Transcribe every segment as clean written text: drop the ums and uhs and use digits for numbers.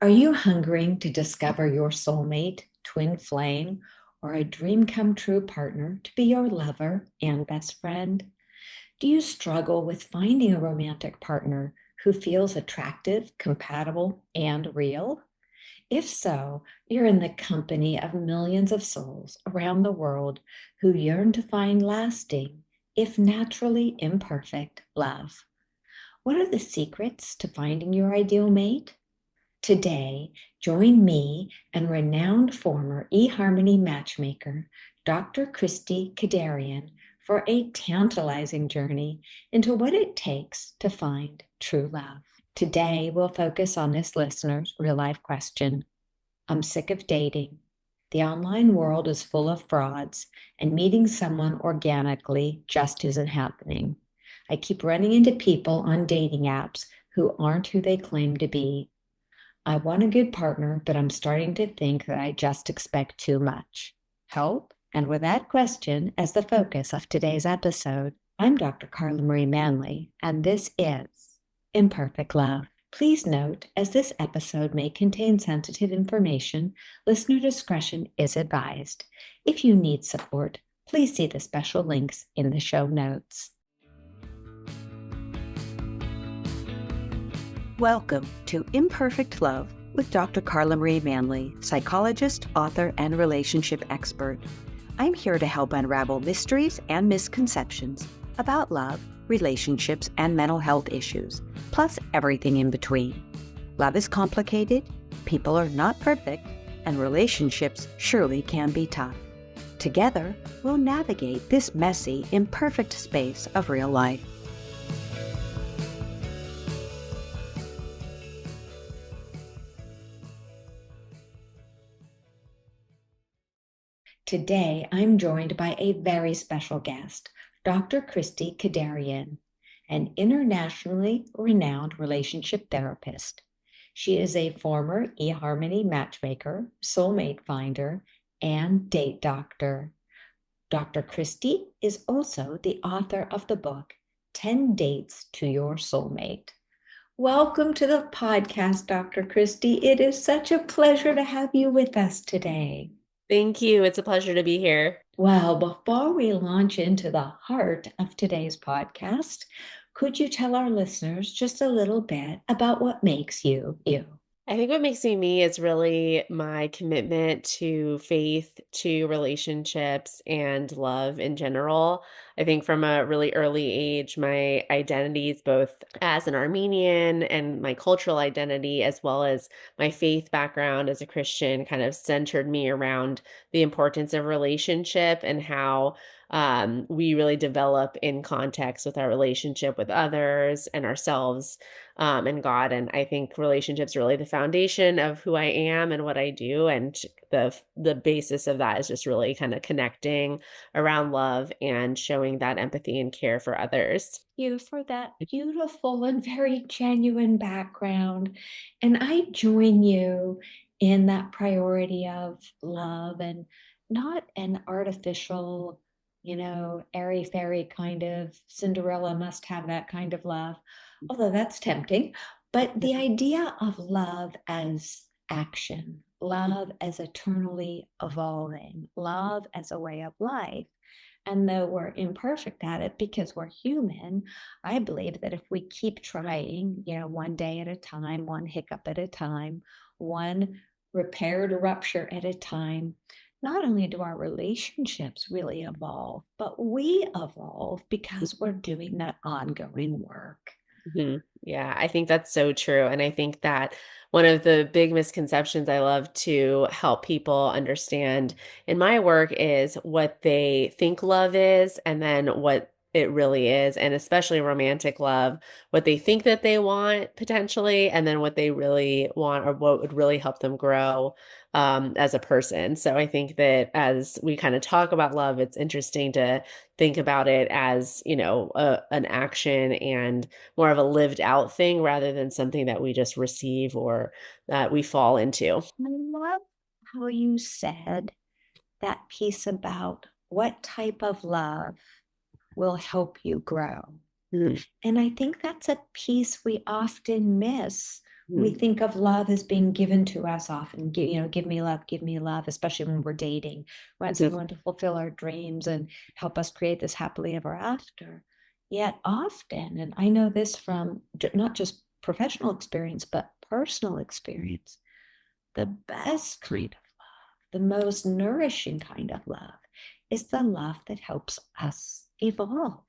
Are you hungering to discover your soulmate, twin flame, or a dream come true partner to be your lover and best friend? Do you struggle with finding a romantic partner who feels attractive, compatible, and real? If so, you're in the company of millions of souls around the world who yearn to find lasting, if naturally imperfect, love. What are the secrets to finding your ideal mate? Today, join me and renowned former eHarmony matchmaker, Dr. Christie Kederian, for a tantalizing journey into what it takes to find true love. Today, we'll focus on this listener's real life question. I'm sick of dating. The online world is full of frauds, and meeting someone organically just isn't happening. I keep running into people on dating apps who aren't who they claim to be. I want a good partner, but I'm starting to think that I just expect too much. Help? And with that question as the focus of today's episode, I'm Dr. Carla Marie Manley, and this is Imperfect Love. Please note, as this episode may contain sensitive information, listener discretion is advised. If you need support, please see the special links in the show notes. Welcome to Imperfect Love with Dr. Carla Marie Manley, psychologist, author, and relationship expert. I'm here to help unravel mysteries and misconceptions about love, relationships, and mental health issues, plus everything in between. Love is complicated, people are not perfect, and relationships surely can be tough. Together, we'll navigate this messy, imperfect space of real life. Today, I'm joined by a very special guest, Dr. Christie Kederian, an internationally renowned relationship therapist. She is a former eHarmony matchmaker, soulmate finder, and date doctor. Dr. Christie is also the author of the book, 10 Dates to Your Soulmate. Welcome to the podcast, Dr. Christie. It is such a pleasure to have you with us today. Thank you. It's a pleasure to be here. Well, before we launch into the heart of today's podcast, could you tell our listeners just a little bit about what makes you you? I think what makes me is really my commitment to faith, to relationships, and love in general. I think from a really early age, my identities, both as an Armenian and my cultural identity, as well as my faith background as a Christian, kind of centered me around the importance of relationship and how we really develop in context with our relationship with others and ourselves and God. And I think relationships are really the foundation of who I am and what I do. And the basis of that is just really kind of connecting around love and showing that empathy and care for others. You for that beautiful and very genuine background. And I join you in that priority of love and not an artificial, airy-fairy kind of Cinderella must have that kind of love, although that's tempting. But the idea of love as action, love as eternally evolving, love as a way of life. And though we're imperfect at it because we're human, I believe that if we keep trying, one day at a time, one hiccup at a time, one repaired rupture at a time, not only do our relationships really evolve, but we evolve because we're doing that ongoing work. Yeah, I think that's so true. And I think that one of the big misconceptions I love to help people understand in my work is what they think love is and then what it really is. And especially romantic love, what they think that they want potentially, and then what they really want or what would really help them grow as a person. So I think that as we kind of talk about love, it's interesting to think about it as, an action and more of a lived out thing rather than something that we just receive or that we fall into. I love how you said that piece about what type of love will help you grow. Mm. And I think that's a piece we often miss We Mhm. think of love as being given to us often, give me love, especially when we're dating, want Mhm. someone to fulfill our dreams and help us create this happily ever after. Yet often, and I know this from not just professional experience, but personal experience, the best kind of love, the most nourishing kind of love, is the love that helps us evolve.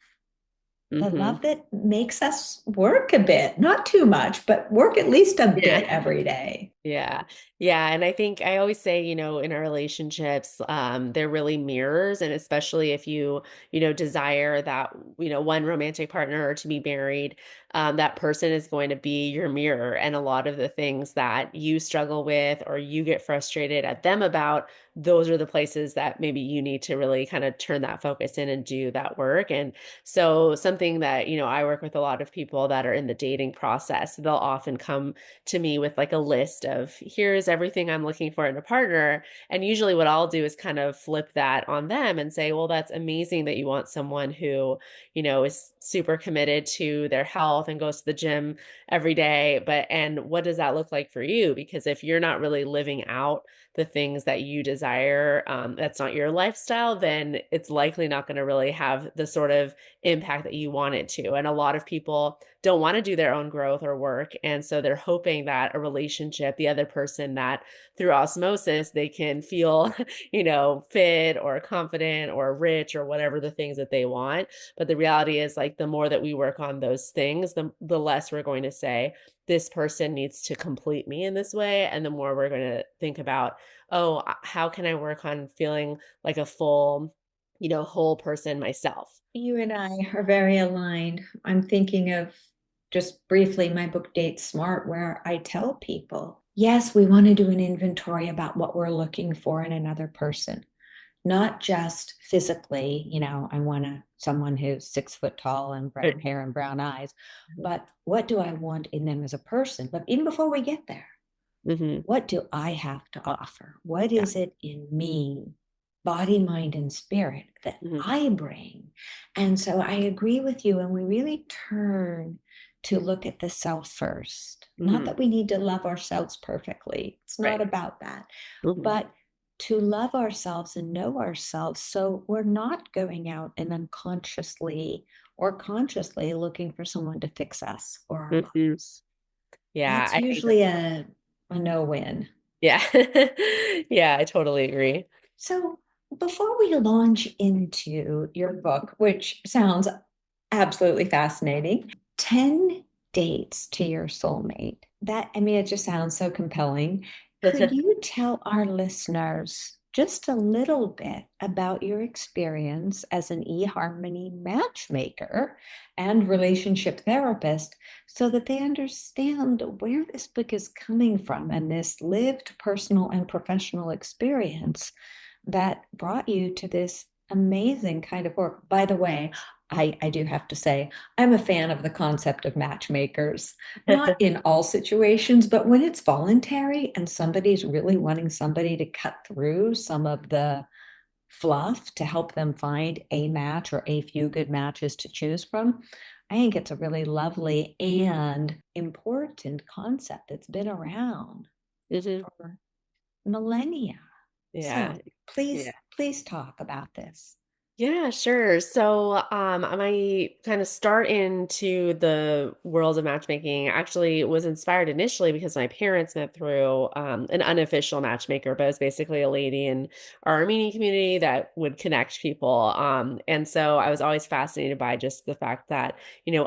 The Mhm. love that makes us work a bit, not too much, but work at least a Yeah. bit every day. Yeah. Yeah. And I think I always say, in our relationships, they're really mirrors. And especially if you desire that, one romantic partner or to be married, that person is going to be your mirror. And a lot of the things that you struggle with or you get frustrated at them about, those are the places that maybe you need to really kind of turn that focus in and do that work. And so something that, I work with a lot of people that are in the dating process, they'll often come to me with like a list of here's everything I'm looking for in a partner. And usually what I'll do is kind of flip that on them and say, well, that's amazing that you want someone who, is super committed to their health and goes to the gym every day. And what does that look like for you? Because if you're not really living out the things that you desire, that's not your lifestyle, then it's likely not going to really have the sort of impact that you want it to. And a lot of people don't want to do their own growth or work. And so they're hoping that a relationship, the other person, that through osmosis, they can feel, fit or confident or rich or whatever the things that they want. But the reality is, like, the more that we work on those things, the less we're going to say, this person needs to complete me in this way. And the more we're going to think about, oh, how can I work on feeling like a full, whole person myself? You and I are very aligned. I'm thinking of just briefly my book Date Smart, where I tell people, yes, we want to do an inventory about what we're looking for in another person, not just physically, I want someone who's 6 foot tall and brown hair and brown eyes, but what do I want in them as a person? But even before we get there, Hmm. what do I have to offer? What Yeah. is it in me, body, mind, and spirit that Hmm. I bring? And so I agree with you. And we really turn to look at the self first. Not Hmm. that we need to love ourselves perfectly, it's not Right. about that, Hmm. but to love ourselves and know ourselves so we're not going out and unconsciously or consciously looking for someone to fix us or our Hmm. lives. Yeah. That's I think that, usually a no-win. yeah. Yeah. I totally agree. So before we launch into your book, which sounds absolutely fascinating, 10 dates to your soulmate. That, I mean, it just sounds so compelling. Could you tell our listeners just a little bit about your experience as an eHarmony matchmaker and relationship therapist so that they understand where this book is coming from and this lived personal and professional experience that brought you to this amazing kind of work? By the way, I do have to say, I'm a fan of the concept of matchmakers, not in all situations, but when it's voluntary and somebody's really wanting somebody to cut through some of the fluff to help them find a match or a few good matches to choose from. I think it's a really lovely and important concept that's been around Hmm. for millennia. Yeah. So Yeah. please talk about this. Yeah, sure. So, my kind of start into the world of matchmaking actually was inspired initially because my parents met through an unofficial matchmaker, but it was basically a lady in our Armenian community that would connect people. And so I was always fascinated by just the fact that,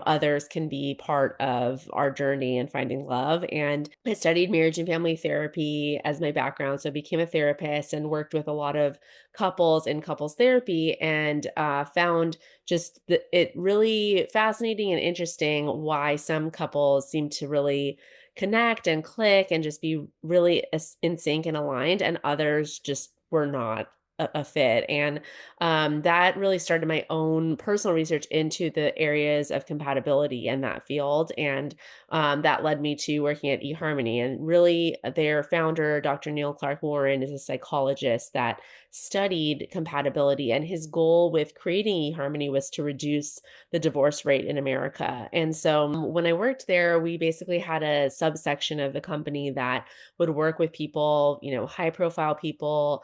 others can be part of our journey and finding love. And I studied marriage and family therapy as my background. So I became a therapist and worked with a lot of couples in couples therapy, and found just it really fascinating and interesting why some couples seem to really connect and click and just be really in sync and aligned, and others just were not. a fit. And that really started my own personal research into the areas of compatibility in that field. And that led me to working at eHarmony. And really, their founder, Dr. Neil Clark Warren, is a psychologist that studied compatibility. And his goal with creating eHarmony was to reduce the divorce rate in America. And so when I worked there, we basically had a subsection of the company that would work with people, high profile people,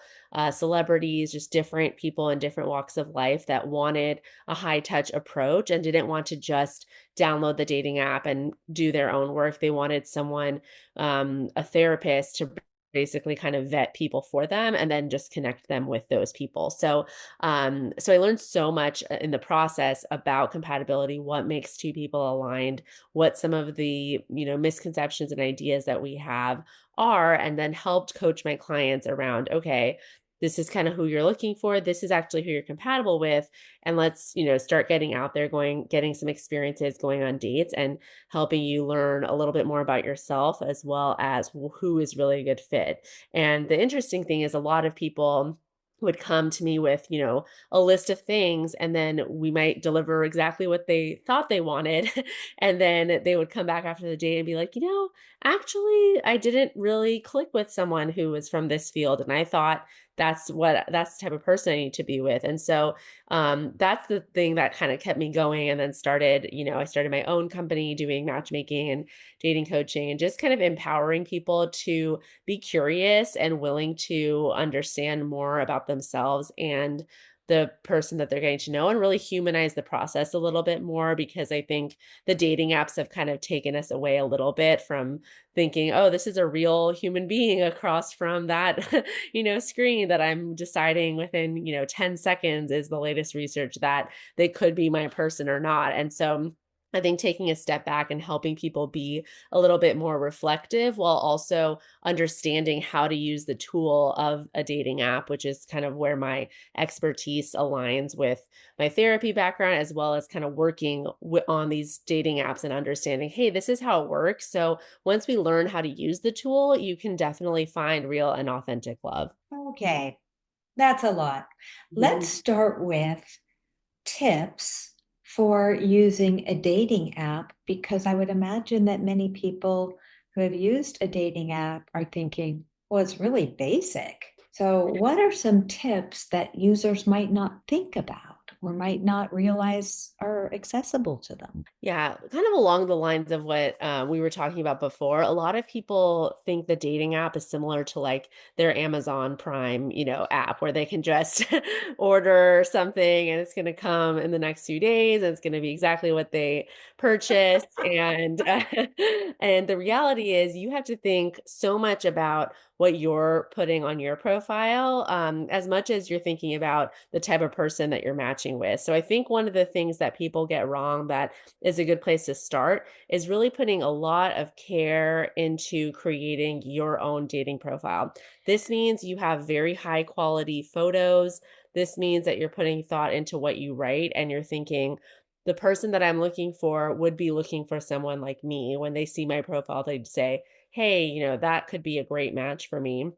celebrities, just different people in different walks of life that wanted a high touch approach and didn't want to just download the dating app and do their own work. They wanted someone, a therapist, to basically kind of vet people for them and then just connect them with those people. So I learned so much in the process about compatibility, what makes two people aligned, what some of the, misconceptions and ideas that we have are, and then helped coach my clients around, okay, this is kind of who you're looking for. This is actually who you're compatible with. And let's, start getting out there, getting some experiences, going on dates, and helping you learn a little bit more about yourself as well as who is really a good fit. And the interesting thing is a lot of people would come to me with, a list of things, and then we might deliver exactly what they thought they wanted. And then they would come back after the date and be like, actually, I didn't really click with someone who was from this field. And I thought that's the type of person I need to be with. And so that's the thing that kind of kept me going. And then I started my own company doing matchmaking and dating coaching and just kind of empowering people to be curious and willing to understand more about themselves and the person that they're getting to know, and really humanize the process a little bit more, because I think the dating apps have kind of taken us away a little bit from thinking, oh, this is a real human being across from that, screen that I'm deciding within, 10 seconds is the latest research that they could be my person or not. And so I think taking a step back and helping people be a little bit more reflective while also understanding how to use the tool of a dating app, which is kind of where my expertise aligns with my therapy background, as well as kind of working on these dating apps and understanding, hey, this is how it works. So once we learn how to use the tool, you can definitely find real and authentic love. Okay, that's a lot. Let's start with tips for using a dating app, because I would imagine that many people who have used a dating app are thinking, well, it's really basic. So, what are some tips that users might not think about or might not realize are accessible to them? Yeah, kind of along the lines of what we were talking about before. A lot of people think the dating app is similar to like their Amazon Prime, app where they can just order something and it's going to come in the next few days and it's going to be exactly what they purchased. And and the reality is, you have to think so much about what you're putting on your profile, as much as you're thinking about the type of person that you're matching with. So I think one of the things that people get wrong that is a good place to start is really putting a lot of care into creating your own dating profile. This means you have very high quality photos. This means that you're putting thought into what you write, and you're thinking, the person that I'm looking for would be looking for someone like me. When they see my profile, they'd say, hey, that could be a great match for me.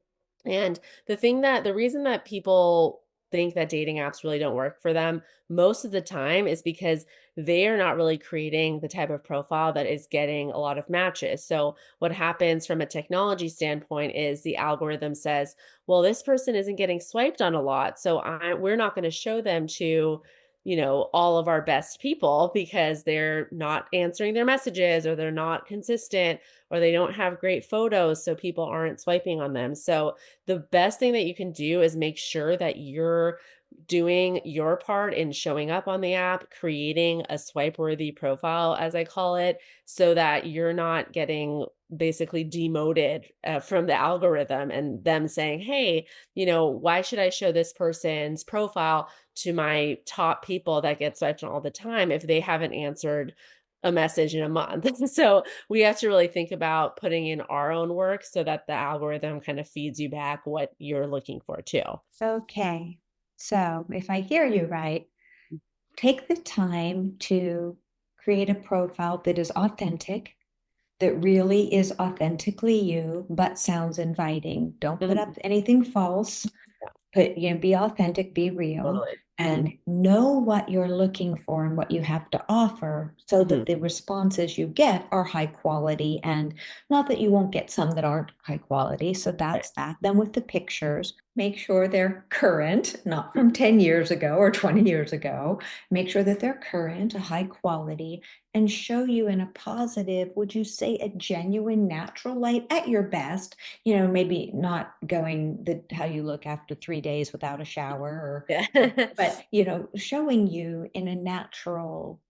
And the reason that people think that dating apps really don't work for them most of the time is because they are not really creating the type of profile that is getting a lot of matches. So what happens from a technology standpoint is the algorithm says, well, this person isn't getting swiped on a lot, so we're not going to show them to, all of our best people, because they're not answering their messages, or they're not consistent, or they don't have great photos, so people aren't swiping on them. So the best thing that you can do is make sure that you're doing your part in showing up on the app, creating a swipe worthy profile, as I call it, so that you're not getting basically demoted from the algorithm and them saying, hey, why should I show this person's profile to my top people that get swiped on all the time if they haven't answered a message in a month? So we have to really think about putting in our own work so that the algorithm kind of feeds you back what you're looking for too. Okay, so if I hear you right, take the time to create a profile that is authentic, that really is authentically you, but sounds inviting. Don't put Mhm. up anything false. be authentic, be real, Totally. and know what you're looking for and what you have to offer so that Mhm. the responses you get are high quality, and not that you won't get some that aren't high quality. So Right. that's that. Then with the pictures, make sure they're current, not from 10 years ago or 20 years ago. Make sure that they're current, a high quality, and show you in a positive, would you say a genuine natural light at your best, maybe not going the how you look after 3 days without a shower, or Yeah. but, showing you in a natural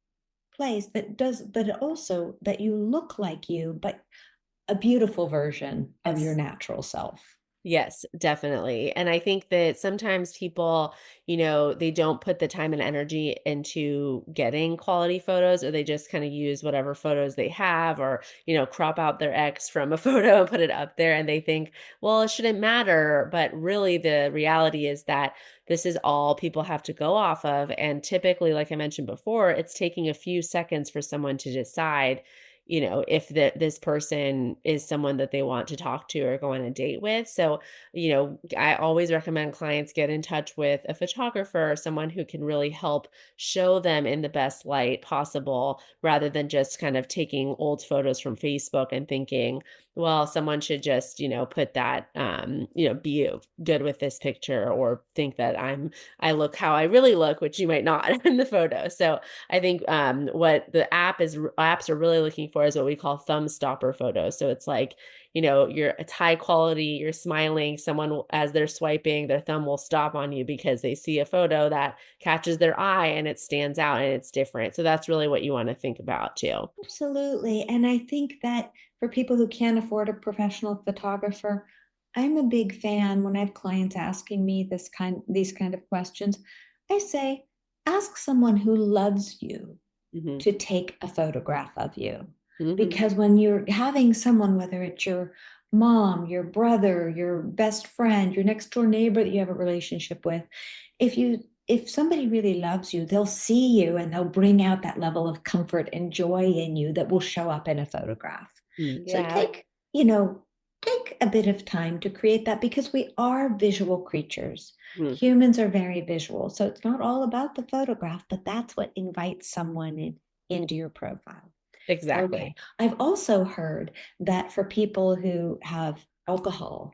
place that does, but also that you look like you, but a beautiful version of your Yes. natural self. Yes, definitely. And I think that sometimes people, they don't put the time and energy into getting quality photos, or they just kind of use whatever photos they have, or, crop out their ex from a photo and put it up there. And they think, well, it shouldn't matter. But really, the reality is that this is all people have to go off of. And typically, like I mentioned before, it's taking a few seconds for someone to decide, if this person is someone that they want to talk to or go on a date with. So, I always recommend clients get in touch with a photographer or someone who can really help show them in the best light possible, rather than just kind of taking old photos from Facebook and thinking, well, someone should just, put that, be good with this picture, or think that I look how I really look, which you might not in the photo. So I think what the apps are really looking for is what we call thumb stopper photos. So it's like, it's high quality, you're smiling, as they're swiping, their thumb will stop on you because they see a photo that catches their eye and it stands out and it's different. So that's really what you want to think about too. Absolutely. And I think that for people who can't afford a professional photographer, I'm a big fan when I have clients asking me these kind of questions. I say, ask someone who loves you Hmm. to take a photograph of you. Hmm. Because when you're having someone, whether it's your mom, your brother, your best friend, your next door neighbor that you have a relationship with, if somebody really loves you, they'll see you and they'll bring out that level of comfort and joy in you that will show up in a photograph. So Yeah. take a bit of time to create that, because we are visual creatures. Mhm. Humans are very visual. So it's not all about the photograph, but that's what invites someone into your profile. Exactly. Okay. I've also heard that for people who have alcohol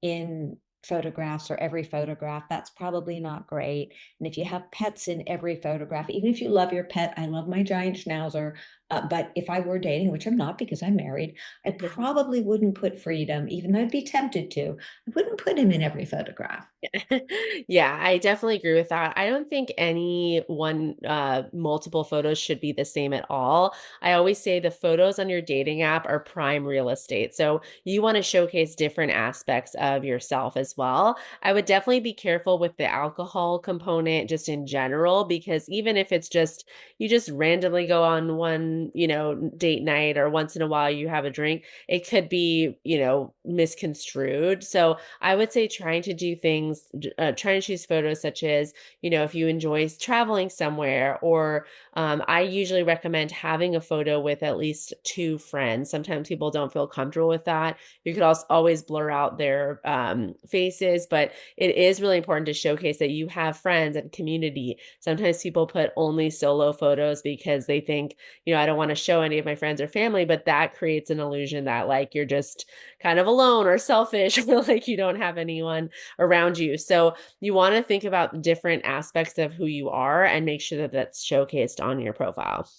in photographs, or every photograph, that's probably not great. And if you have pets in every photograph, even if you love your pet, I love my giant schnauzer, but if I were dating, which I'm not because I'm married, I probably wouldn't put Freedom, even though I'd be tempted to. I wouldn't put him in every photograph. Yeah, I definitely agree with that. I don't think any one multiple photos should be the same at all. I always say the photos on your dating app are prime real estate. So you want to showcase different aspects of yourself as well. I would definitely be careful with the alcohol component just in general, because even if it's just you just randomly go on one, date night, or once in a while you have a drink, it could be, misconstrued. So I would say trying to choose photos such as, if you enjoy traveling somewhere, or I usually recommend having a photo with at least two friends. Sometimes people don't feel comfortable with that. You could also always blur out their faces, but it is really important to showcase that you have friends and community. Sometimes people put only solo photos because they think, I don't want to show any of my friends or family, but that creates an illusion that like you're just kind of alone or selfish, or like you don't have anyone around you. So you want to think about different aspects of who you are and make sure that that's showcased on your profile.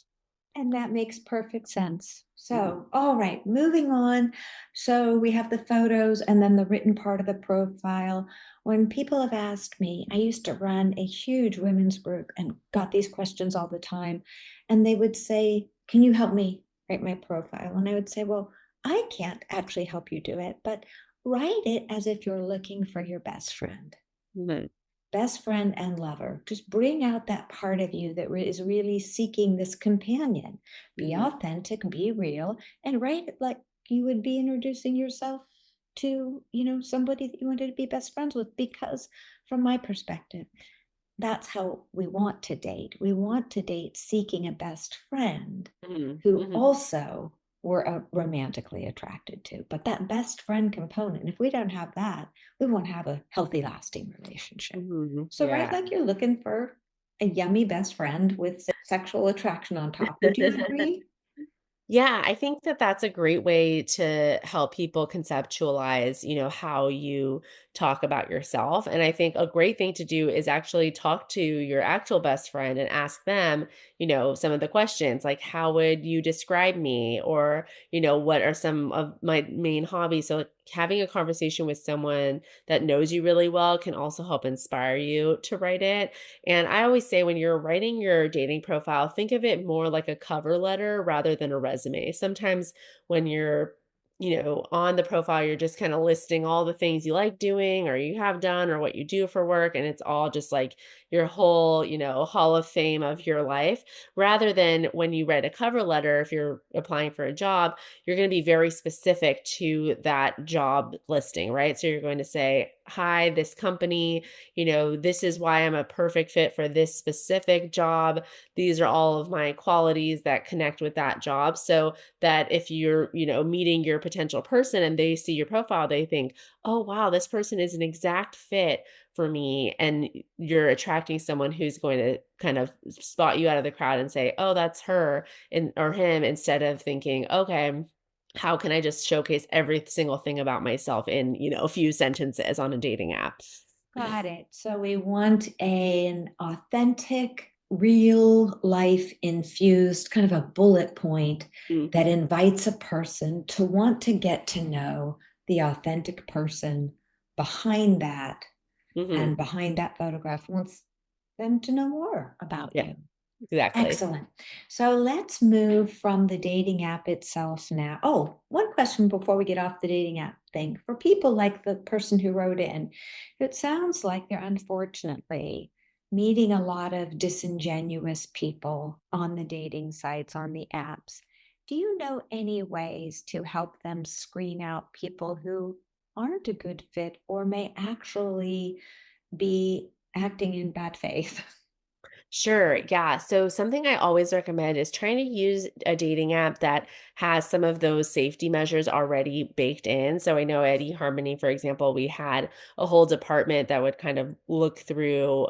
And that makes perfect sense. Mhm. So, all right, moving on. So we have the photos and then the written part of the profile. When people have asked me, I used to run a huge women's group and got these questions all the time. And they would say, can you help me write my profile? And I would say, well, I can't actually help you do it, but write it as if you're looking for your best friend. Mhm. Best friend and lover. Just bring out that part of you that is really seeking this companion. Be Mhm. authentic, be real, and write it like you would be introducing yourself to, somebody that you wanted to be best friends with. Because from my perspective, that's how we want to date. We want to date seeking a best friend Mhm. who Mhm. also we're romantically attracted to. But that best friend component, if we don't have that, we won't have a healthy, lasting relationship. Mhm. So, right, Yeah. like you're looking for a yummy best friend with sexual attraction on top. Would you agree? Yeah, I think that that's a great way to help people conceptualize, how you talk about yourself. And I think a great thing to do is actually talk to your actual best friend and ask them, some of the questions like, how would you describe me? Or, what are some of my main hobbies? So, like, having a conversation with someone that knows you really well can also help inspire you to write it. And I always say when you're writing your dating profile, think of it more like a cover letter rather than a resume. Sometimes when you're on the profile, you're just kind of listing all the things you like doing or you have done or what you do for work. And it's all just like your whole, hall of fame of your life. Rather than when you write a cover letter, if you're applying for a job, you're going to be very specific to that job listing, right? So you're going to say, hi, this company, this is why I'm a perfect fit for this specific job. These are all of my qualities that connect with that job. So that if you're, meeting your potential person and they see your profile, they think, oh, wow, this person is an exact fit for me. And you're attracting someone who's going to kind of spot you out of the crowd and say, oh, that's her and or him, instead of thinking, okay, how can I just showcase every single thing about myself in, a few sentences on a dating app? Got it. So we want an authentic, real life infused kind of a bullet point that Mhm. invites a person to want to get to know the authentic person behind that, Mhm. and behind that photograph wants them to know more about Yeah, you. exactly. Excellent. So let's move from the dating app itself now. Oh, one question before we get off the dating app thing. For people like the person who wrote in, it sounds like they're unfortunately meeting a lot of disingenuous people on the dating sites, on the apps. Do you know any ways to help them screen out people who aren't a good fit or may actually be acting in bad faith? Sure. Yeah. So something I always recommend is trying to use a dating app that has some of those safety measures already baked in. So I know at eHarmony, for example, we had a whole department that would kind of look through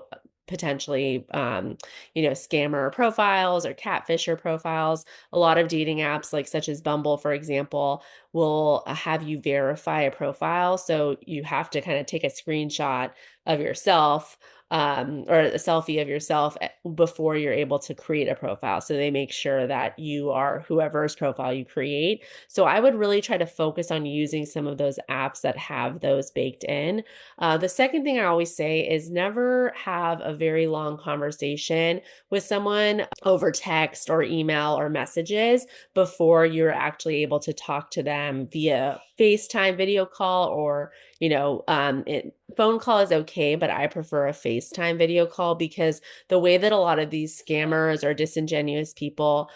potentially scammer profiles or catfisher profiles. A lot of dating apps like such as Bumble, for example, will have you verify a profile, so you have to kind of take a screenshot of yourself, or a selfie of yourself before you're able to create a profile. So they make sure that you are whoever's profile you create. So I would really try to focus on using some of those apps that have those baked in. The second thing I always say is never have a very long conversation with someone over text or email or messages before you're actually able to talk to them via FaceTime video call, or phone call is okay, but I prefer a FaceTime video call, because the way that a lot of these scammers or disingenuous people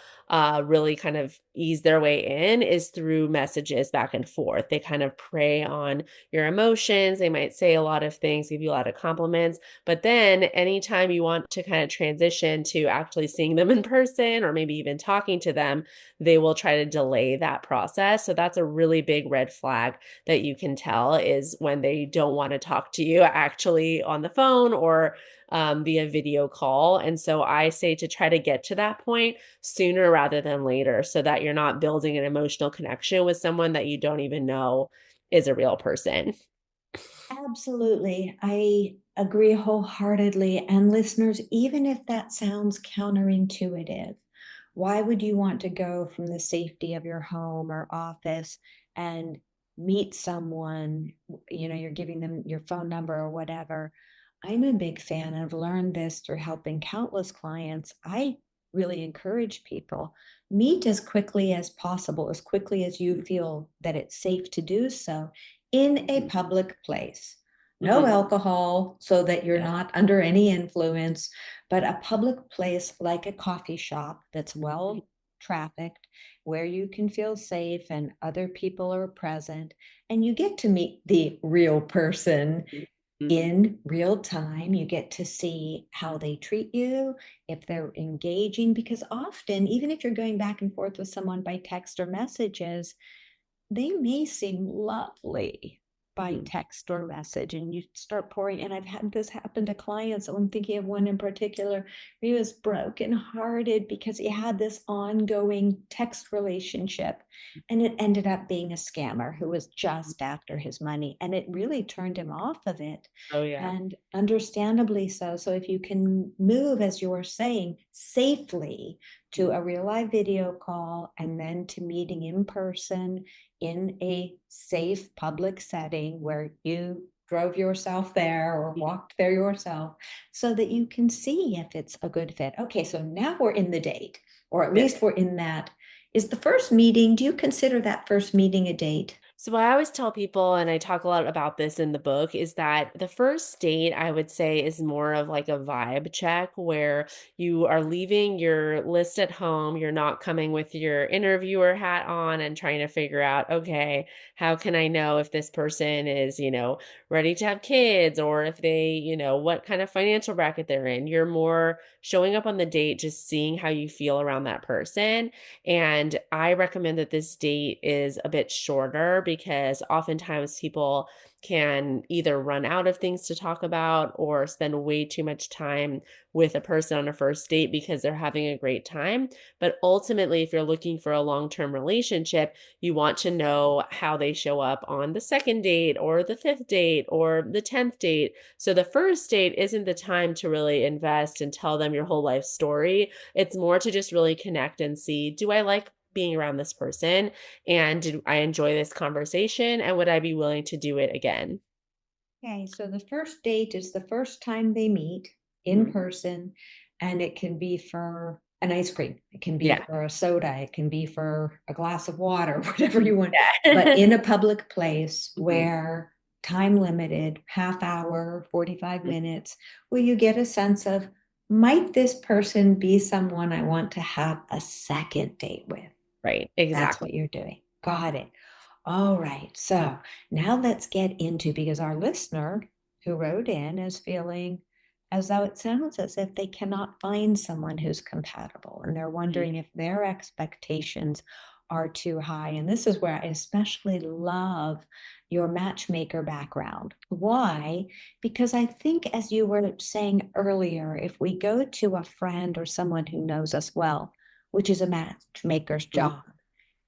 really kind of ease their way in is through messages back and forth. They kind of prey on your emotions. They might say a lot of things, give you a lot of compliments. But then anytime you want to kind of transition to actually seeing them in person or maybe even talking to them, they will try to delay that process. So that's a really big red flag that you can tell, is when they don't want to talk to you actually on the phone or via video call. And so I say to try to get to that point sooner rather than later, so that you're not building an emotional connection with someone that you don't even know is a real person. Absolutely. I agree wholeheartedly. And listeners, even if that sounds counterintuitive, why would you want to go from the safety of your home or office and meet someone? You're giving them your phone number or whatever. I'm a big fan. I've learned this through helping countless clients. I really encourage people meet as quickly as possible, as quickly as you feel that it's safe to do so in a public place. No Mhm. alcohol so that you're Yeah. not under any influence, but a public place like a coffee shop that's Mhm. well trafficked, where you can feel safe and other people are present, and you get to meet the real person Mhm. in real time. You get to see how they treat you, if they're engaging, because often, even if you're going back and forth with someone by text or messages, they may seem lovely by Mhm. text or message, and you start pouring. And I've had this happen to clients. I'm thinking of one in particular. He was brokenhearted because he had this ongoing text relationship, and it ended up being a scammer who was just after his money, and it really turned him off of it, Oh, yeah. and understandably so. So if you can move, as you were saying, safely to Mhm. a real live video call and then to meeting in person in a safe public setting where you drove yourself there or walked there yourself, so that you can see if it's a good fit. Okay, so now we're in the date, or at Yeah. least we're in that. Is the first meeting, do you consider that first meeting a date? So what I always tell people, and I talk a lot about this in the book, is that the first date I would say is more of like a vibe check where you are leaving your list at home. You're not coming with your interviewer hat on and trying to figure out, okay, how can I know if this person is, ready to have kids or if they, what kind of financial bracket they're in. You're more showing up on the date, just seeing how you feel around that person. And I recommend that this date is a bit shorter because oftentimes people can either run out of things to talk about or spend way too much time with a person on a first date because they're having a great time. But ultimately, if you're looking for a long term relationship, you want to know how they show up on the second date or the fifth date or the 10th date. So the first date isn't the time to really invest and tell them your whole life story. It's more to just really connect and see, do I like being around this person? And did I enjoy this conversation? And would I be willing to do it again? Okay, so the first date is the first time they meet in Mhm. person, and it can be for an ice cream, it can be Yeah. for a soda, it can be for a glass of water, whatever you want, but Yeah. in a public place Mhm. where time limited, half hour, 45 Mhm. minutes, where you get a sense of, might this person be someone I want to have a second date with? Right. That's Exactly. what you're doing. Got it. All right. So now let's get into, because our listener who wrote in is feeling as though it sounds as if they cannot find someone who's compatible, and they're Mhm. wondering if their expectations are too high. And this is where I especially love your matchmaker background. Why? Because I think, as you were saying earlier, if we go to a friend or someone who knows us well, which is a matchmaker's Mhm. job,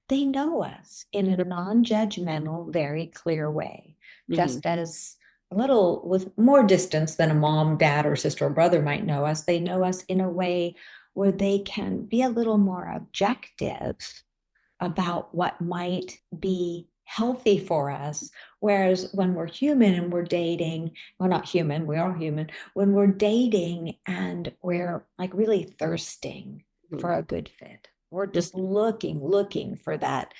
they know us in a non-judgmental, very clear way, Mhm. just as a little with more distance than a mom, dad, or sister or brother might know us. They know us in a way where they can be a little more objective about what might be healthy for us. Whereas when we're human and we're dating, well, not human, we are human, when we're dating and we're like really thirsting Mhm. for a good fit, we're just Mhm. looking for that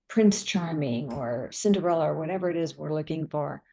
Prince Charming or Cinderella or whatever it is we're looking for,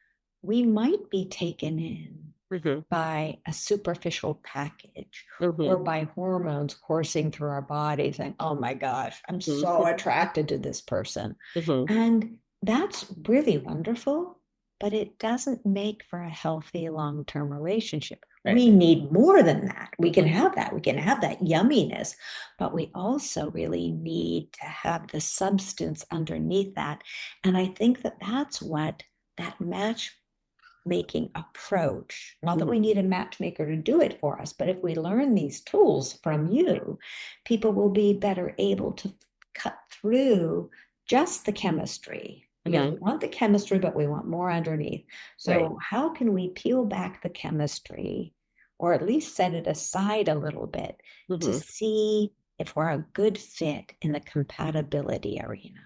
we might be taken in Mhm. by a superficial package or Mhm. by hormones coursing through our bodies and, oh my gosh, I'm so Mhm. attracted to this person. Mhm. And that's really wonderful, but it doesn't make for a healthy long-term relationship. Right. We need more than that. We can Mhm. have that. We can have that yumminess, but we also really need to have the substance underneath that. And I think that that's what that matchmaking approach, not that Mhm. we need a matchmaker to do it for us, but if we learn these tools from you, people will be better able to cut through just the chemistry, because we Mhm. want the chemistry, but we want more underneath. Right. So how can we peel back the chemistry, or at least set it aside a little bit, to Mhm. see if we're a good fit in the compatibility arena?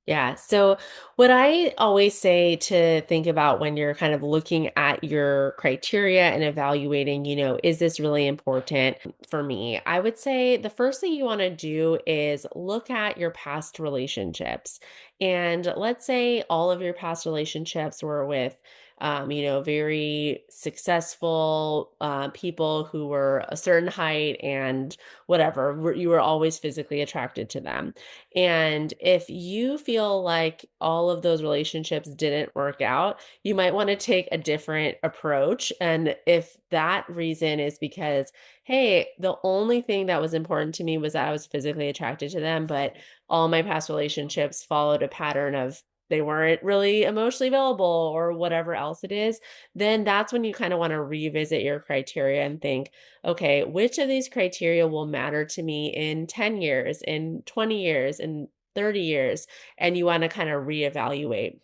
Yeah. So, what I always say to think about when you're kind of looking at your criteria and evaluating, is this really important for me? I would say the first thing you want to do is look at your past relationships. And let's say all of your past relationships were with very successful people who were a certain height and whatever, you were always physically attracted to them. And if you feel like all of those relationships didn't work out, you might want to take a different approach. And if that reason is because, hey, the only thing that was important to me was that I was physically attracted to them, but all my past relationships followed a pattern of they weren't really emotionally available or whatever else it is, then that's when you kind of want to revisit your criteria and think, okay, which of these criteria will matter to me in 10 years, in 20 years, in 30 years? And you want to kind of reevaluate.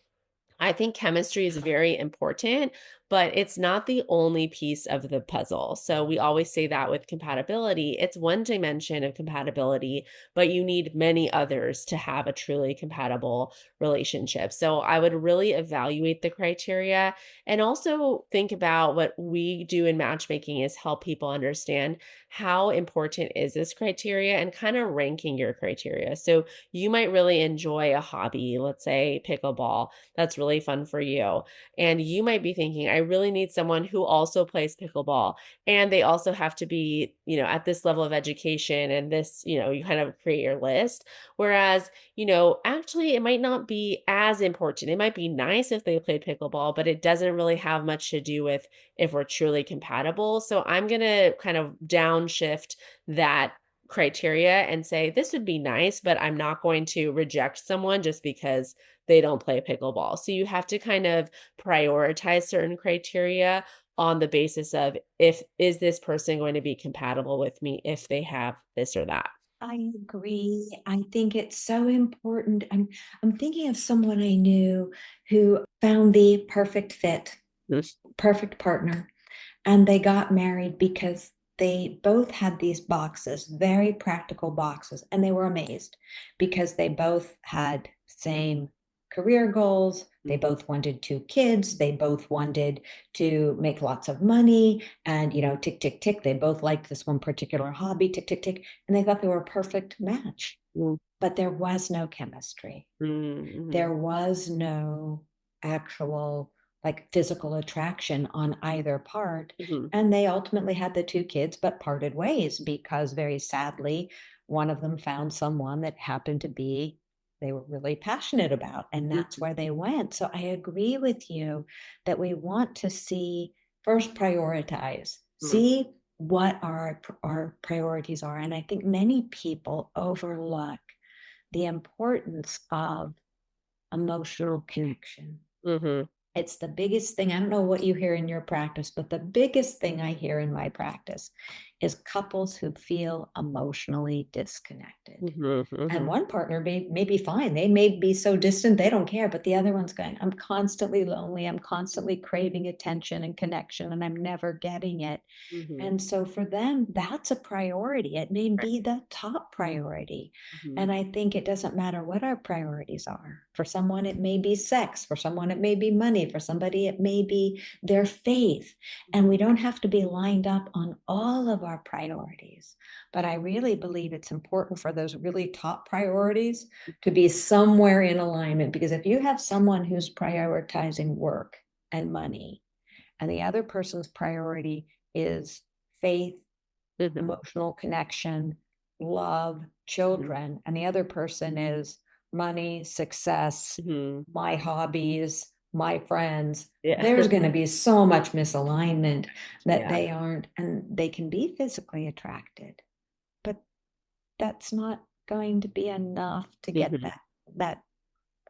I think chemistry is very important, but it's not the only piece of the puzzle. So we always say that with compatibility, it's one dimension of compatibility, but you need many others to have a truly compatible relationship. So I would really evaluate the criteria and also think about what we do in matchmaking is help people understand how important is this criteria and kind of ranking your criteria. So you might really enjoy a hobby, let's say pickleball that's really fun for you. And you might be thinking, I really need someone who also plays pickleball. And they also have to be, at this level of education and this, you kind of create your list. Whereas, actually it might not be as important. It might be nice if they played pickleball, but it doesn't really have much to do with if we're truly compatible. So I'm going to kind of downshift that criteria and say this would be nice, but I'm not going to reject someone just because they don't play pickleball. So you have to kind of prioritize certain criteria on the basis of if is this person going to be compatible with me if they have this or that. I agree. I think it's so important. I'm thinking of someone I knew who found the perfect fit, Yes. perfect partner, and they got married because they both had these boxes, very practical boxes, and they were amazed because they both had same career goals. They both wanted 2 kids. They both wanted to make lots of money. And, tick, tick, tick. They both liked this one particular hobby, tick, tick, tick. And they thought they were a perfect match. Mm, But there was no chemistry. mhm, There was no actual like physical attraction on either part. mhm, And they ultimately had the 2 kids, but parted ways because very sadly, one of them found someone that happened to be they were really passionate about, and that's mhm, where they went. So I agree with you that we want to see first prioritize, mhm, see what our priorities are. And I think many people overlook the importance of emotional connection. mhm, It's the biggest thing. I don't know what you hear in your practice, but the biggest thing I hear in my practice is couples who feel emotionally disconnected. mhm, And mhm, one partner may be fine. They may be so distant they don't care, but the other one's going, I'm constantly lonely. I'm constantly craving attention and connection, and I'm never getting it. mhm. And so for them, that's a priority. It may Right. be the top priority. Mhm, And I think it doesn't matter what our priorities are. For someone, it may be sex. For someone, it may be money. For somebody, it may be their faith. And we don't have to be lined up on all of our priorities. But I really believe it's important for those really top priorities to be somewhere in alignment. Because if you have someone who's prioritizing work and money, and the other person's priority is faith, mhm, emotional connection, love, mhm, children, and the other person is money, success, mhm. my hobbies, my friends, Yeah. there's going to be so much misalignment that Yeah. they aren't, and they can be physically attracted, but that's not going to be enough to get Mhm. that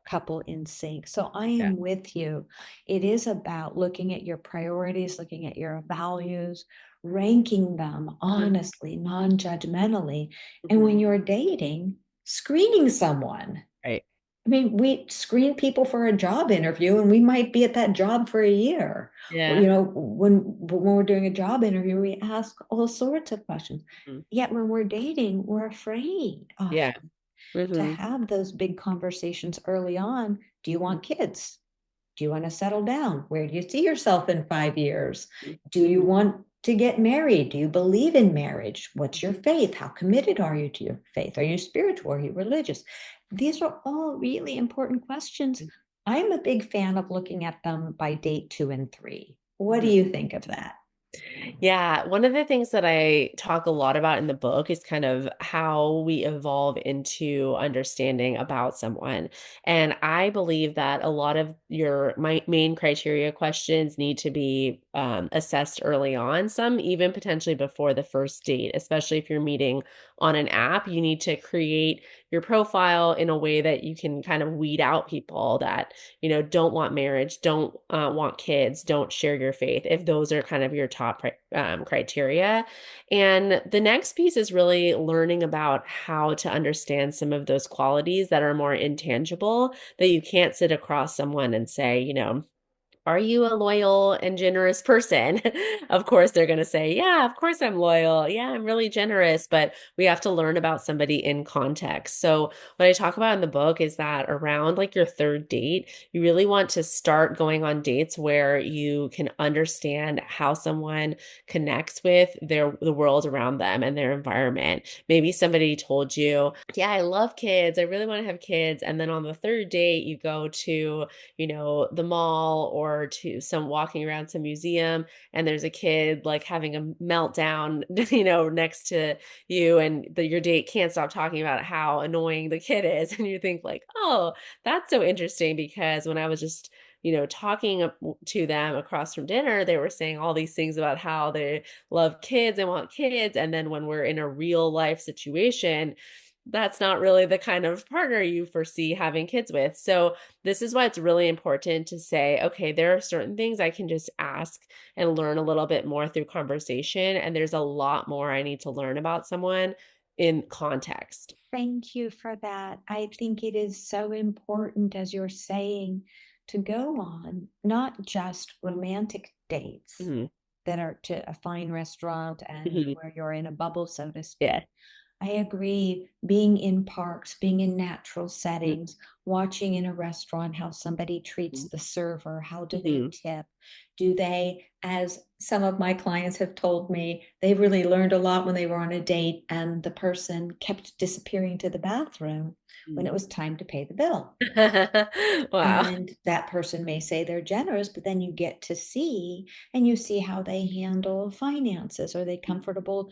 couple in sync. So I Yeah. am with you. It is about looking at your priorities, looking at your values, ranking them Mhm, honestly, non-judgmentally. And mhm. when you're dating, screening someone. Right. I mean, we screen people for a job interview and we might be at that job for a year. Or, Yeah. when we're doing a job interview, we ask all sorts of questions. Mhm. Yet when we're dating, we're afraid Yeah. often to Mhm, have those big conversations early on. Do you mhm, want kids? Do you want to settle down? Where do you see yourself in 5 years? mhm, Do you mhm, want to get married? Do you believe in marriage? What's your mhm, faith? How committed are you to your faith? Are you spiritual? Are you religious? These are all really important questions. I'm a big fan of looking at them by date 2 and 3. What do Mhm. you think of that? Yeah, one of the things that I talk a lot about in the book is kind of how we evolve into understanding about someone. And I believe that a lot of your main criteria questions need to be assessed early on, some even potentially before the first date, especially if you're meeting on an app. You need to create your profile in a way that you can kind of weed out people that don't want marriage, don't want kids, don't share your faith, if those are kind of your top criteria. And the next piece is really learning about how to understand some of those qualities that are more intangible that you can't sit across someone and say, are you a loyal and generous person? Of course, they're going to say, yeah, of course I'm loyal. Yeah, I'm really generous. But we have to learn about somebody in context. So, what I talk about in the book is that around like your third date, you really want to start going on dates where you can understand how someone connects with the world around them and their environment. Maybe somebody told you, yeah, I love kids. I really want to have kids. And then on the third date, you go to the mall or to some walking around some museum, and there's a kid like having a meltdown, next to you, and your date can't stop talking about how annoying the kid is. And you think like, oh, that's so interesting because when I was just talking to them across from dinner, they were saying all these things about how they love kids and want kids. And then when we're in a real life situation, that's not really the kind of partner you foresee having kids with. So, this is why it's really important to say, okay, there are certain things I can just ask and learn a little bit more through conversation. And there's a lot more I need to learn about someone in context. Thank you for that. I think it is so important, as you're saying, to go on not just romantic dates Hmm. that are to a fine restaurant and Hmm. where you're in a bubble, so to Yeah. speak. I agree. Being in parks, being in natural Hmm. settings, watching in a restaurant how somebody treats the server, how do they Hmm. tip? Do they, as some of my clients have told me, they really learned a lot when they were on a date and the person kept disappearing to the bathroom when it was time to pay the bill. Wow. And that person may say they're generous, but then you get to see and you see how they handle finances. Are they comfortable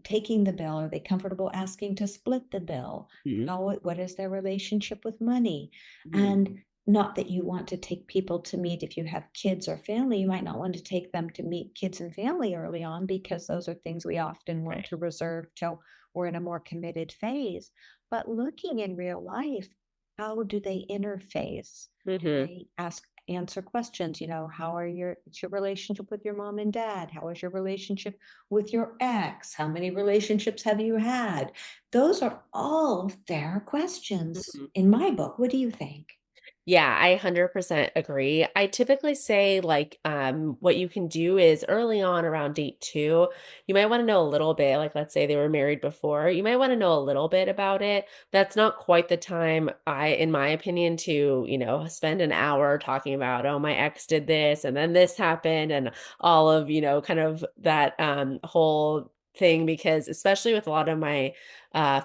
taking the bill? Are they comfortable asking to split the bill? Mhm. What is their relationship with money? Mhm. And not that you want to take people to meet if you have kids or family, you might not want to take them to meet kids and family early on because those are things we often want Right. to reserve till we're in a more committed phase. But looking in real life, how do they interface? Mhm. They answer questions, how are it's your relationship with your mom and dad? How is your relationship with your ex? How many relationships have you had? Those are all fair questions Mhm. in my book. What do you think? Yeah, I 100% agree. I typically say, like, what you can do is early on around date two, you might want to know a little bit. Like, let's say they were married before, you might want to know a little bit about it. That's not quite the time, in my opinion, to, spend an hour talking about, oh, my ex did this and then this happened and all of, kind of that whole thing. Because especially with a lot of my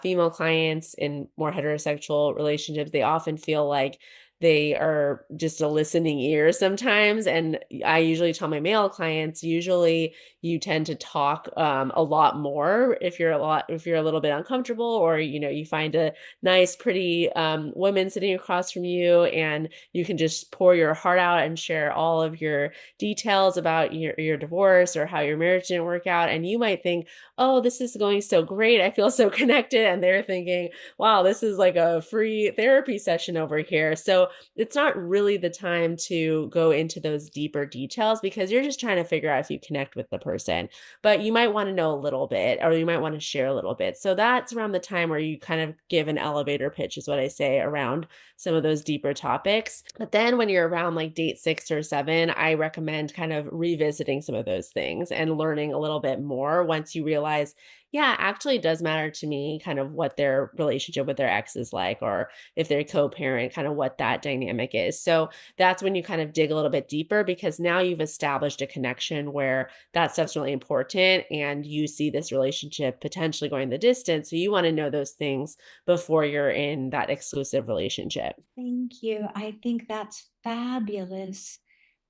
female clients in more heterosexual relationships, they often feel like they are just a listening ear sometimes. And I usually tell my male clients, usually you tend to talk a lot more if you're a little bit uncomfortable, or you find a nice, pretty woman sitting across from you, and you can just pour your heart out and share all of your details about your divorce or how your marriage didn't work out. And you might think, oh, this is going so great. I feel so connected. And they're thinking, wow, this is like a free therapy session over here. So it's not really the time to go into those deeper details because you're just trying to figure out if you connect with the person. But you might want to know a little bit, or you might want to share a little bit. So that's around the time where you kind of give an elevator pitch, is what I say, around some of those deeper topics. But then when you're around like date 6 or 7, I recommend kind of revisiting some of those things and learning a little bit more once you realize, Yeah, actually it does matter to me kind of what their relationship with their ex is like, or if they're co-parent, kind of what that dynamic is. So that's when you kind of dig a little bit deeper because now you've established a connection where that stuff's really important and you see this relationship potentially going the distance. So you want to know those things before you're in that exclusive relationship. Thank you. I think that's fabulous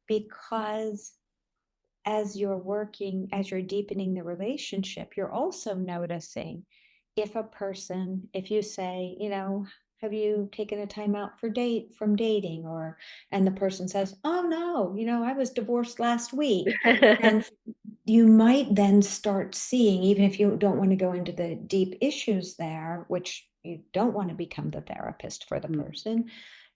because as you're deepening the relationship, you're also noticing if a person, if you say, have you taken a time out from dating? And the person says, oh no, I was divorced last week. And you might then start seeing, even if you don't want to go into the deep issues there, which you don't want to become the therapist for the Mhm. person,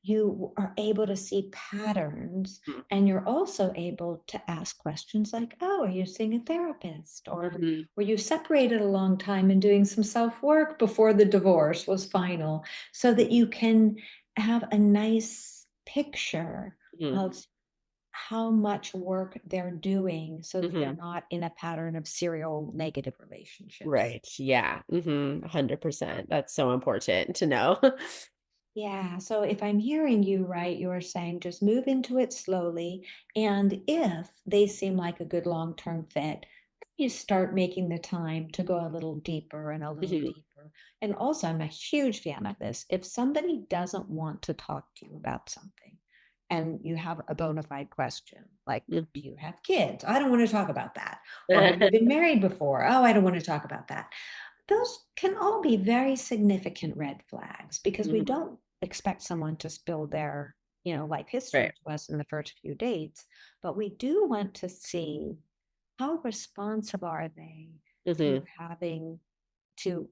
you are able to see patterns, Mhm. and you're also able to ask questions like, oh, are you seeing a therapist? Or Mhm. were you separated a long time and doing some self work before the divorce was final? So that you can have a nice picture Mhm. of how much work they're doing so that they're Mhm. not in a pattern of serial negative relationships. Right. Yeah. 100%. That's so important to know. Yeah. So if I'm hearing you right, you are saying just move into it slowly. And if they seem like a good long term fit, you start making the time to go a little deeper and a little Mhm. deeper. And also, I'm a huge fan of this. If somebody doesn't want to talk to you about something and you have a bona fide question, like, do you have kids? I don't want to talk about that. Or have you been married before? Oh, I don't want to talk about that. Those can all be very significant red flags because we Mhm. don't expect someone to spill their, life history Right. to us in the first few dates, but we do want to see how responsive are they to Mhm. having to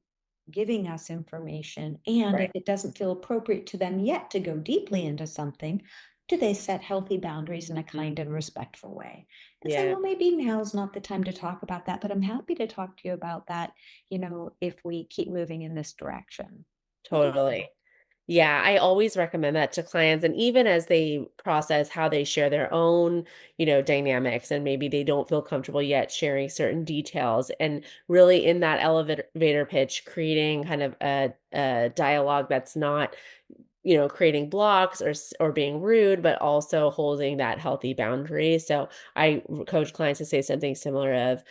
giving us information. And if Right. it doesn't feel appropriate to them yet to go deeply into something, do they set healthy boundaries in a Mhm. kind and respectful way? And say, Yeah, well, maybe now's not the time to talk about that, but I'm happy to talk to you about that, if we keep moving in this direction. What do you think? totally. Yeah, I always recommend that to clients and even as they process how they share their own, dynamics and maybe they don't feel comfortable yet sharing certain details and really in that elevator pitch creating kind of a dialogue that's not creating blocks or being rude, but also holding that healthy boundary. So coach clients to say something similar of,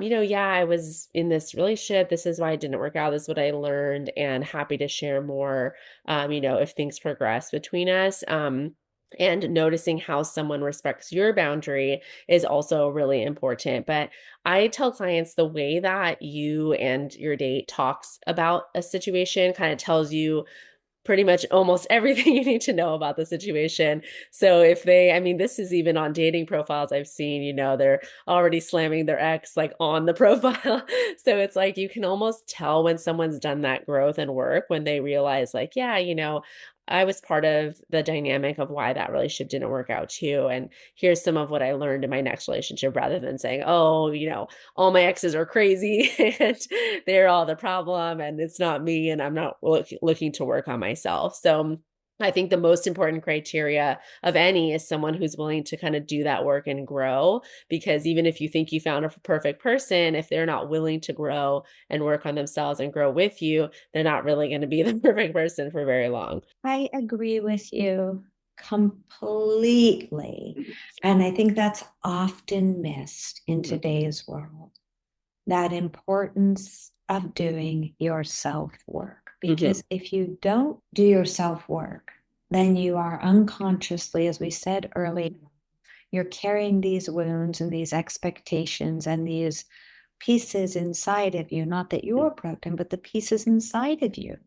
yeah, I was in this relationship. This is why it didn't work out. This is what I learned, and happy to share more. If things progress between us. And noticing how someone respects your boundary is also really important. But I tell clients the way that you and your date talks about a situation kind of tells you pretty much almost everything you need to know about the situation. So if I mean, this is even on dating profiles I've seen, they're already slamming their ex like on the profile. So it's like you can almost tell when someone's done that growth and work when they realize, like, yeah, I was part of the dynamic of why that relationship didn't work out too. And here's some of what I learned in my next relationship rather than saying, oh, all my exes are crazy and they're all the problem and it's not me and I'm not looking to work on myself. So I think the most important criteria of any is someone who's willing to kind of do that work and grow because even if you think you found a perfect person, if they're not willing to grow and work on themselves and grow with you, they're not really going to be the perfect person for very long. I agree with you completely. And I think that's often missed in Mhm. today's world, that importance of doing your self work. Mhm. Because if you don't do your self work, then you are unconsciously, as we said earlier, you're carrying these wounds and these expectations and these pieces inside of you, not that Mhm. you're broken, but the pieces inside of you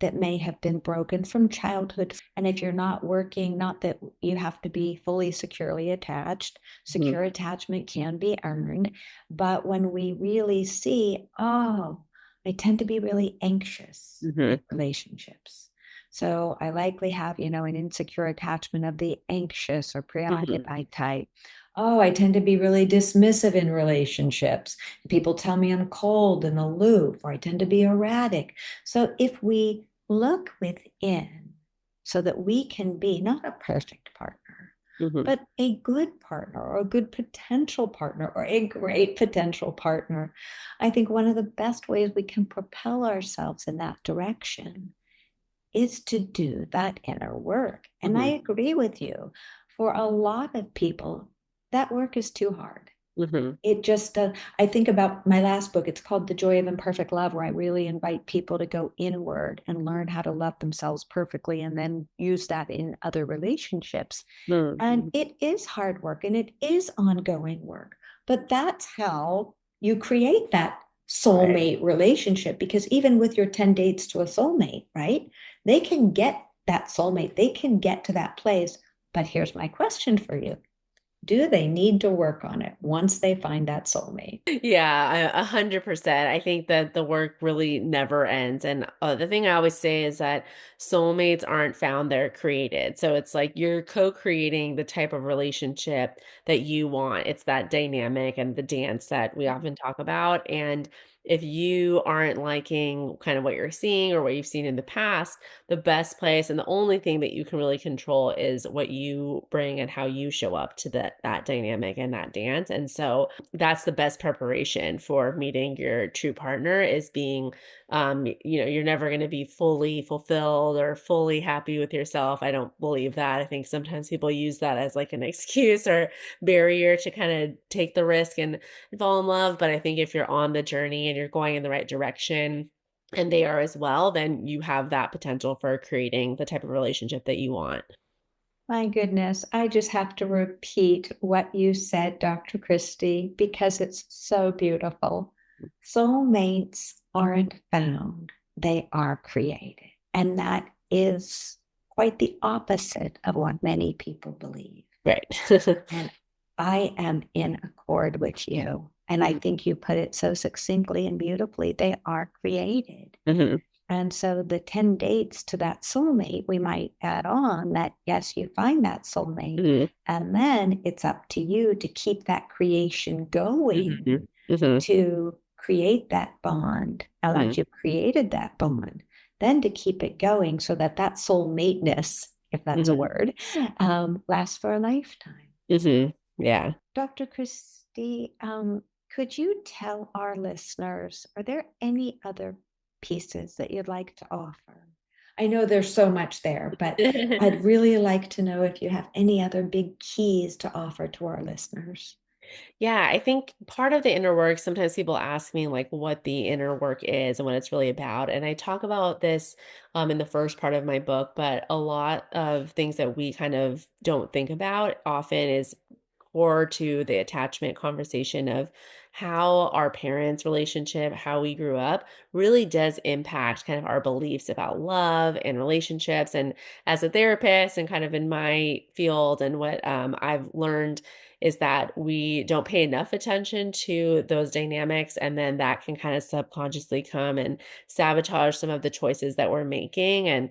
that may have been broken from childhood. And if you're not working, not that you have to be fully securely attached, Mhm. secure attachment can be earned. But when we really see, oh, I tend to be really anxious in Mhm. relationships. So I likely have, an insecure attachment of the anxious or Mhm. preoccupied type. Oh, I tend to be really dismissive in relationships. People tell me I'm cold and aloof, or I tend to be erratic. So if we look within so that we can be not a perfect partner, Mhm. but a good partner or a good potential partner or a great potential partner. I think one of the best ways we can propel ourselves in that direction is to do that inner work. And I Mhm. agree with you. For a lot of people, that work is too hard. Mhm. It just, I think about my last book. It's called The Joy of Imperfect Love, where I really invite people to go inward and learn how to love themselves perfectly and then use that in other relationships. And Mhm. it is hard work and it is ongoing work. But that's how you create that Right. soulmate relationship. Because even with your 10 dates to a soulmate, right? They can get that soulmate, they can get to that place. But here's my question for you: do they need to work on it once they find that soulmate? Yeah, 100%. I think that the work really never ends. And the thing I always say is that soulmates aren't found, they're created. So it's like you're co creating the type of relationship that you want. It's that dynamic and the dance that we often talk about. And if you aren't liking kind of what you're seeing or what you've seen in the past, the best place and the only thing that you can really control is what you bring and how you show up to that dynamic and that dance. And so that's the best preparation for meeting your true partner is being you're never going to be fully fulfilled or fully happy with yourself. I don't believe that. I think sometimes people use that as like an excuse or barrier to kind of take the risk and fall in love, but I think if you're on the journey and you're going in the right direction and they are as well, then you have that potential for creating the type of relationship that you want. My goodness, I just have to repeat what you said, Dr. Christie, because it's so beautiful. Soulmates aren't found, they are created. And that is quite the opposite of what many people believe. Right. And I am in accord with you. And I think you put it so succinctly and beautifully. They are created. Mhm. And so the 10 dates to that soulmate, we might add on that, yes, you find that soulmate. Mhm. And then it's up to you to keep that creation going, Mhm. Mhm. to create that bond. Now that Mhm. you've created that bond, then to keep it going so that that soulmateness, if that's a Mhm. word, lasts for a lifetime. Mhm. Yeah. Dr. Christie, could you tell our listeners, are there any other pieces that you'd like to offer? I know there's so much there, but I'd really like to know if you have any other big keys to offer to our listeners. Yeah, I think part of the inner work, sometimes people ask me like what the inner work is and what it's really about. And I talk about this in the first part of my book, but a lot of things that we kind of don't think about often is core to the attachment conversation of how our parents' relationship, how we grew up, really does impact kind of our beliefs about love and relationships. And as a therapist and kind of in my field and what I've learned is that we don't pay enough attention to those dynamics. And then that can kind of subconsciously come and sabotage some of the choices that we're making. And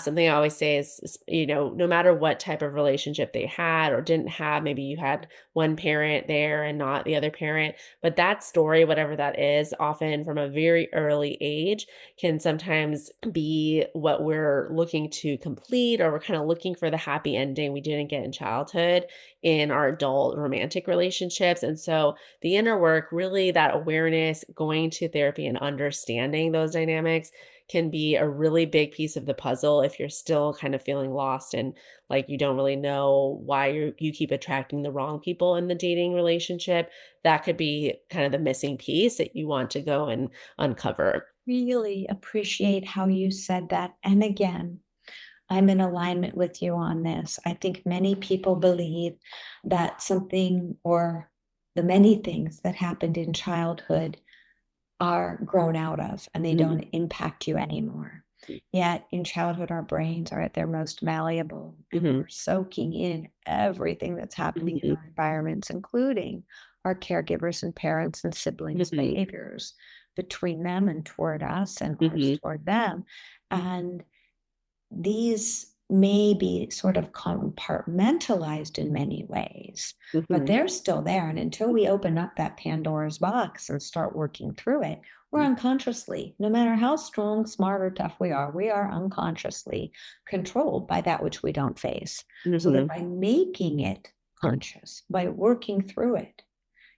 something I always say is, no matter what type of relationship they had or didn't have, maybe you had one parent there and not the other parent, but that story, whatever that is, often from a very early age can sometimes be what we're looking to complete, or we're kind of looking for the happy ending we didn't get in childhood in our adult romantic relationships. And so the inner work, really that awareness, going to therapy and understanding those dynamics can be a really big piece of the puzzle if you're still kind of feeling lost and like you don't really know why you keep attracting the wrong people in the dating relationship. That could be kind of the missing piece that you want to go and uncover. Really appreciate how you said that. And again, I'm in alignment with you on this. I think many people believe that something or the many things that happened in childhood are grown out of and they Mhm. don't impact you anymore. Yet in childhood, our brains are at their most malleable and Mhm. we're soaking in everything that's happening in Mhm. our environments, including our caregivers and parents and siblings' Mhm. behaviors between them and toward us and us Mhm. toward them. And these may be sort of compartmentalized in many ways, but Mhm. they're still there. And until we open up that Pandora's box and start working through it, We're unconsciously, no matter how strong, smart, or tough we are unconsciously controlled by that which we don't face. So that Mhm. by making it conscious, by working through it,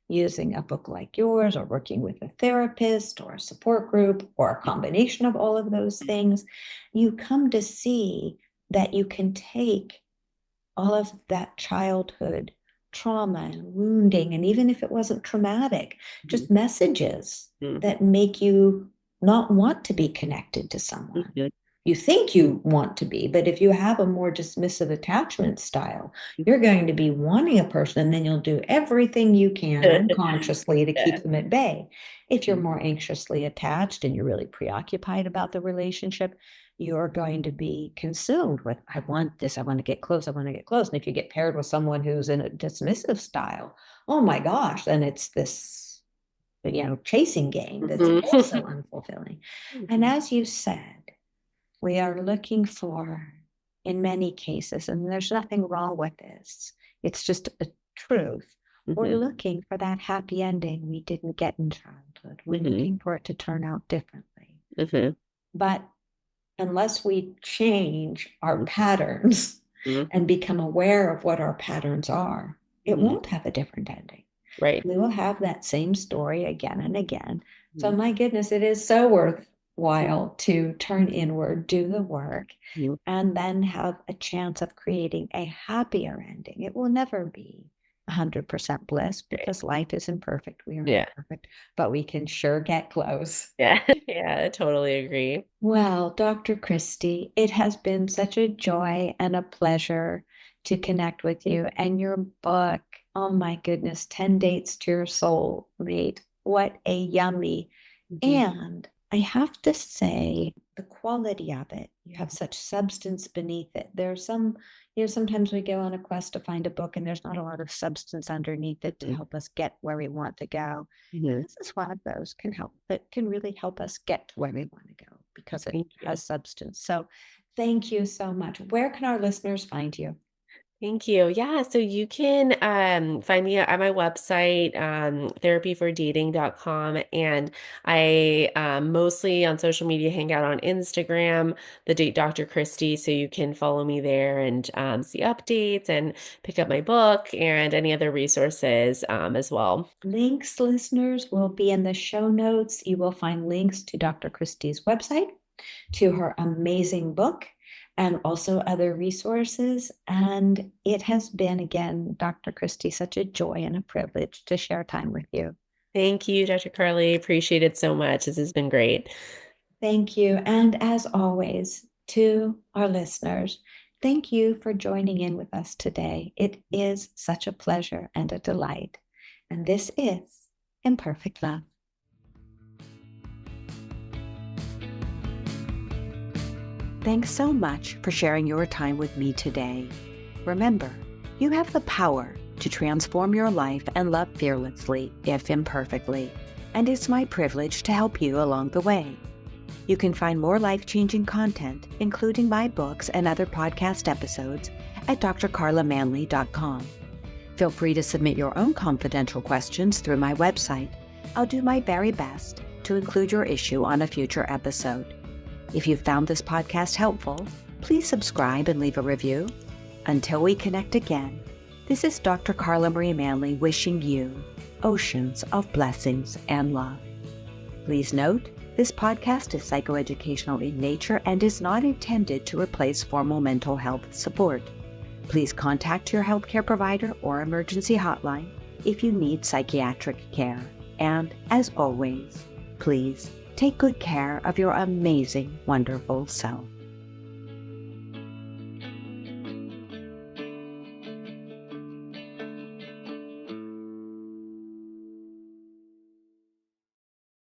using a book like yours or working with a therapist or a support group or a combination of all of those things, you come to see that you can take all of that childhood trauma and wounding, and even if it wasn't traumatic, Mhm. just messages Mhm. that make you not want to be connected to someone. Mhm. You think you want to be, but if you have a more dismissive attachment style, you're going to be wanting a person and then you'll do everything you can unconsciously to Yeah. keep them at bay. If you're Mhm. more anxiously attached and you're really preoccupied about the relationship, you're going to be consumed with, I want this, I want to get close, I want to get close. And if you get paired with someone who's in a dismissive style, oh my gosh, then it's this, chasing game that's Mhm. also unfulfilling. And Mhm. as you said, we are looking for, in many cases, and there's nothing wrong with this, it's just a truth. We're Mhm. looking for that happy ending we didn't get in childhood. We're Mhm. looking for it to turn out differently. Mhm. But unless we change our patterns Mhm. and become aware of what our patterns are, it Mhm. won't have a different ending. Right. We will have that same story again and again. So, Mhm. my goodness, it is so worthwhile to turn inward, do the work, Mhm. and then have a chance of creating a happier ending. It will never be 100% bliss Right. because life is imperfect. We are Yeah. imperfect, but we can sure get close. Yeah. Yeah, I totally agree. Well, Dr. Christie, it has been such a joy and a pleasure to connect with you. And your book, oh my goodness, 10 Dates to Your Soulmate. What a yummy. Mhm. And I have to say, the quality of it, you have such substance beneath it. There's sometimes we go on a quest to find a book and there's not a lot of substance underneath it to Mhm. help us get where we want to go. Mhm. This is one of those that can really help us get to where we want to go because it Thank you. has substance. So thank you so much. Where can our listeners find you? Thank you. Yeah, so you can find me at my website, therapyfordating.com. And I mostly on social media hang out on Instagram, the date Dr. Christie. So you can follow me there and see updates and pick up my book and any other resources as well. Links, listeners, will be in the show notes. You will find links to Dr. Christie's website, to her amazing book, and also other resources. And it has been, again, Dr. Christie, such a joy and a privilege to share time with you. Thank you, Dr. Carly. Appreciate it so much. This has been great. Thank you. And as always, to our listeners, thank you for joining in with us today. It is such a pleasure and a delight. And this is Imperfect Love. Thanks so much for sharing your time with me today. Remember, you have the power to transform your life and love fearlessly, if imperfectly, and it's my privilege to help you along the way. You can find more life-changing content, including my books and other podcast episodes, at drcarlamanley.com. Feel free to submit your own confidential questions through my website. I'll do my very best to include your issue on a future episode. If you found this podcast helpful, please subscribe and leave a review. Until we connect again, this is Dr. Carla Marie Manley wishing you oceans of blessings and love. Please note, this podcast is psychoeducational in nature and is not intended to replace formal mental health support. Please contact your healthcare provider or emergency hotline if you need psychiatric care. And as always, please take good care of your amazing, wonderful self.